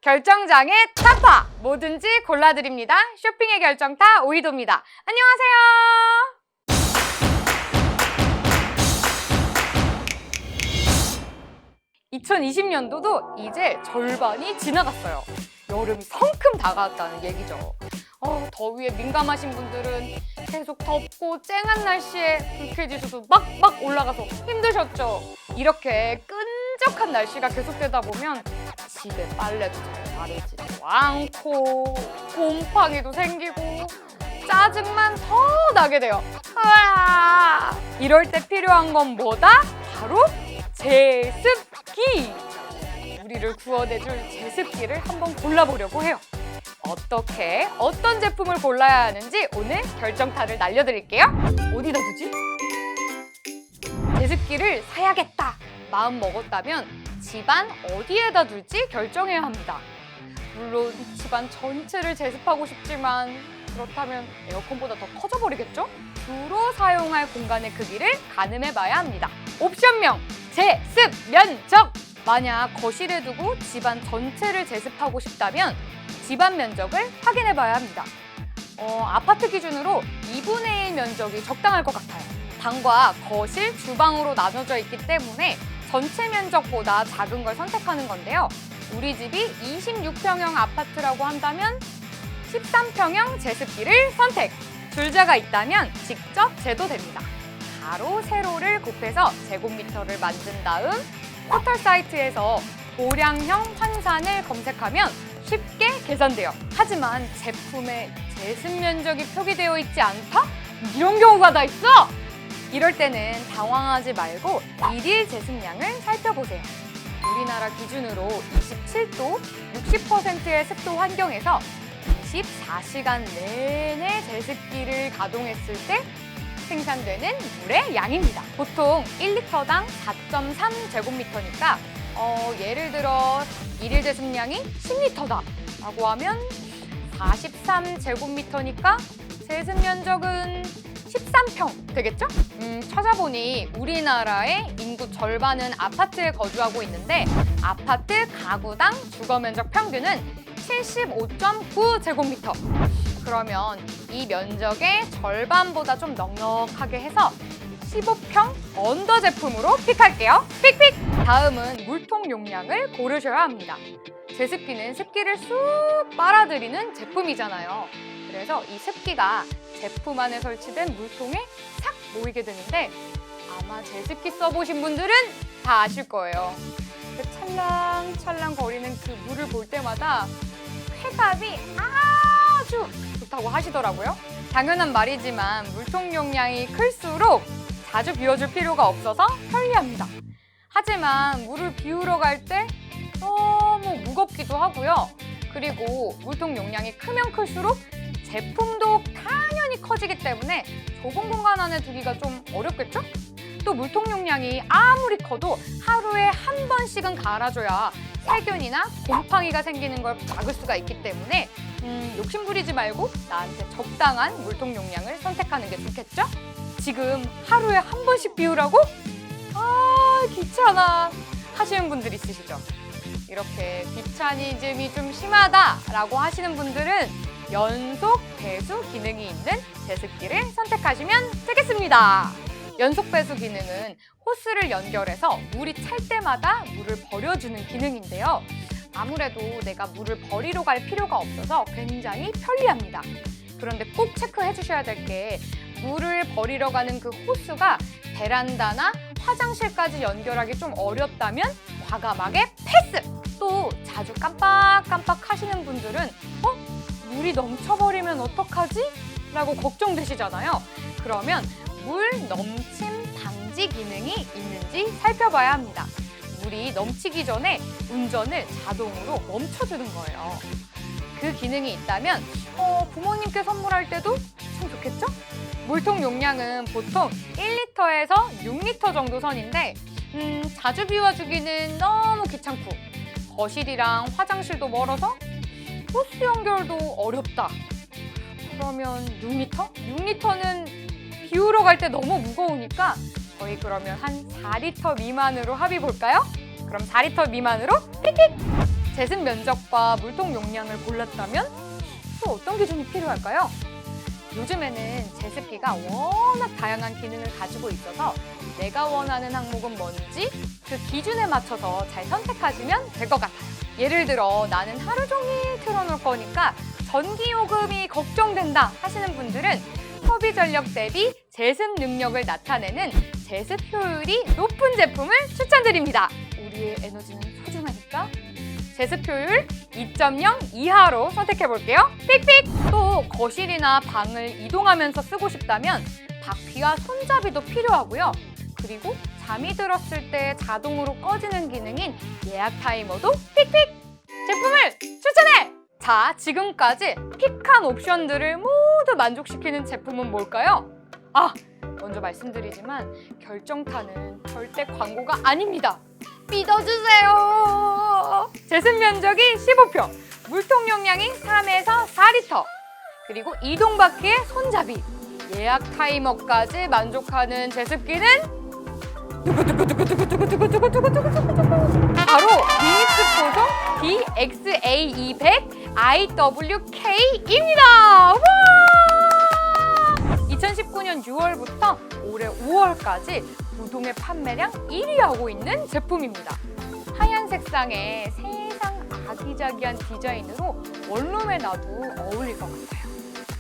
결정장의 타파! 뭐든지 골라드립니다. 쇼핑의 결정타 오이도입니다. 안녕하세요. 2020년도도 이제 절반이 지나갔어요. 여름이 성큼 다가왔다는 얘기죠. 더위에 민감하신 분들은 계속 덥고 쨍한 날씨에 불쾌지수도 막 올라가서 힘드셨죠? 이렇게 끈적한 날씨가 계속되다 보면 집에 빨래도 잘 마르지도 않고 곰팡이도 생기고 짜증만 더 나게 돼요. 으아! 이럴 때 필요한 건 뭐다? 바로 제습기! 우리를 구원해줄 제습기를 한번 골라보려고 해요. 어떤 제품을 골라야 하는지 오늘 결정타를 날려드릴게요. 어디다 두지? 제습기를 사야겠다 마음 먹었다면 집안 어디에다 둘지 결정해야 합니다. 물론 집안 전체를 제습하고 싶지만 그렇다면 에어컨보다 더 커져버리겠죠? 주로 사용할 공간의 크기를 가늠해봐야 합니다. 옵션명 제습 면적! 만약 거실에 두고 집안 전체를 제습하고 싶다면 집안 면적을 확인해봐야 합니다. 아파트 기준으로 2분의 1 면적이 적당할 것 같아요. 방과 거실, 주방으로 나눠져 있기 때문에 전체 면적보다 작은 걸 선택하는 건데요. 우리 집이 26평형 아파트라고 한다면 13평형 제습기를 선택! 줄자가 있다면 직접 재도 됩니다. 가로, 세로를 곱해서 제곱미터를 만든 다음 포털 사이트에서 도량형 환산을 검색하면 쉽게 계산돼요. 하지만 제품에 제습 면적이 표기되어 있지 않다? 이런 경우가 다 있어! 이럴 때는 당황하지 말고 일일 제습량을 살펴보세요. 우리나라 기준으로 27도, 60%의 습도 환경에서 24시간 내내 제습기를 가동했을 때 생산되는 물의 양입니다. 보통 1리터당 4.3제곱미터니까 예를 들어 일일 제습량이 10리터다 라고 하면 43제곱미터니까 제습 면적은 13평 되겠죠? 찾아보니 우리나라의 인구 절반은 아파트에 거주하고 있는데 아파트 가구당 주거면적 평균은 75.9제곱미터. 그러면 이 면적의 절반보다 좀 넉넉하게 해서 15평 언더 제품으로 픽할게요. 픽픽! 다음은 물통 용량을 고르셔야 합니다. 제습기는 습기를 쑥 빨아들이는 제품이잖아요. 그래서 이 습기가 제품 안에 설치된 물통에 싹 모이게 되는데 아마 제습기 써보신 분들은 다 아실 거예요. 그 찰랑찰랑 거리는 그 물을 볼 때마다 쾌감이 아주 좋다고 하시더라고요. 당연한 말이지만 물통 용량이 클수록 자주 비워줄 필요가 없어서 편리합니다. 하지만 물을 비우러 갈 때 너무 무겁기도 하고요. 그리고 물통 용량이 크면 클수록 제품도 당연히 커지기 때문에 좁은 공간 안에 두기가 좀 어렵겠죠? 또 물통 용량이 아무리 커도 하루에 한 번씩은 갈아줘야 세균이나 곰팡이가 생기는 걸 막을 수가 있기 때문에 욕심부리지 말고 나한테 적당한 물통 용량을 선택하는 게 좋겠죠? 지금 하루에 한 번씩 비우라고? 귀찮아 하시는 분들 있으시죠? 이렇게 귀차니즘이 좀 심하다라고 하시는 분들은 연속 배수 기능이 있는 제습기를 선택하시면 되겠습니다. 연속 배수 기능은 호스를 연결해서 물이 찰 때마다 물을 버려주는 기능인데요. 아무래도 내가 물을 버리러 갈 필요가 없어서 굉장히 편리합니다. 그런데 꼭 체크해 주셔야 될 게 물을 버리러 가는 그 호스가 베란다나 화장실까지 연결하기 좀 어렵다면 과감하게 패스! 또 자주 깜빡깜빡 하시는 분들은 물이 넘쳐버리면 어떡하지? 라고 걱정되시잖아요. 그러면 물 넘침 방지 기능이 있는지 살펴봐야 합니다. 물이 넘치기 전에 운전을 자동으로 멈춰주는 거예요. 그 기능이 있다면 부모님께 선물할 때도 참 좋겠죠? 물통 용량은 보통 1리터에서 6리터 정도 선인데 자주 비워주기는 너무 귀찮고 거실이랑 화장실도 멀어서 호스 연결도 어렵다. 그러면 6리터? 6리터는 비우러 갈 때 너무 무거우니까 저희 그러면 한 4리터 미만으로 합의 볼까요? 그럼 4리터 미만으로 픽픽! 제습 면적과 물통 용량을 골랐다면 또 어떤 기준이 필요할까요? 요즘에는 제습기가 워낙 다양한 기능을 가지고 있어서 내가 원하는 항목은 뭔지 그 기준에 맞춰서 잘 선택하시면 될 것 같아요. 예를 들어 나는 하루 종일 틀어놓을 거니까 전기요금이 걱정된다 하시는 분들은 소비 전력 대비 제습 능력을 나타내는 제습 효율이 높은 제품을 추천드립니다. 우리의 에너지는 소중하니까 제습 효율 2.0 이하로 선택해 볼게요. 픽픽! 또 거실이나 방을 이동하면서 쓰고 싶다면 바퀴와 손잡이도 필요하고요. 그리고 잠이 들었을 때 자동으로 꺼지는 기능인 예약 타이머도 픽픽! 제품을 추천해! 자, 지금까지 픽한 옵션들을 모두 만족시키는 제품은 뭘까요? 먼저 말씀드리지만 결정타는 절대 광고가 아닙니다. 믿어주세요. 제습 면적이 15평, 물통 용량이 3에서 4리터, 그리고 이동 바퀴의 손잡이, 예약 타이머까지 만족하는 제습기는 바로 비닉스 포성 DXA200 IWK입니다. 2019년 6월부터 올해 5월까지 부동의 판매량 1위 하고 있는 제품입니다. 하얀 색상의 세상 아기자기한 디자인으로 원룸에 놔도 어울릴 것 같아요.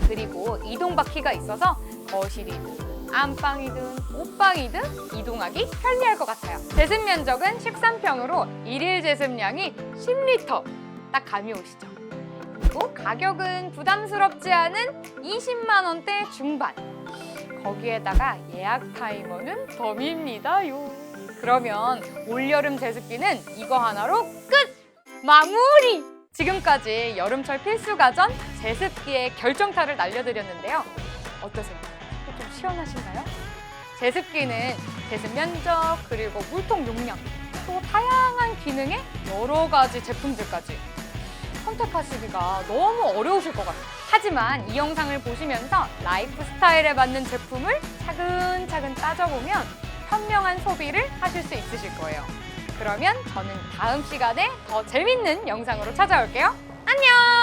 그리고 이동 바퀴가 있어서 거실이든 안방이든 옷방이든 이동하기 편리할 것 같아요. 제습 면적은 13평으로 일일 제습량이 10리터. 딱 감이 오시죠? 그리고 가격은 부담스럽지 않은 20만 원대 중반. 거기에다가 예약 타이머는 덤입니다요. 그러면 올여름 제습기는 이거 하나로 끝! 마무리! 지금까지 여름철 필수 가전 제습기의 결정타를 알려드렸는데요. 어떠세요? 좀 시원하신가요? 제습기는 제습 면적, 그리고 물통 용량, 또 다양한 기능의 여러 가지 제품들까지 선택하시기가 너무 어려우실 것 같아요. 하지만 이 영상을 보시면서 라이프 스타일에 맞는 제품을 차근차근 따져보면 현명한 소비를 하실 수 있으실 거예요. 그러면 저는 다음 시간에 더 재밌는 영상으로 찾아올게요. 안녕!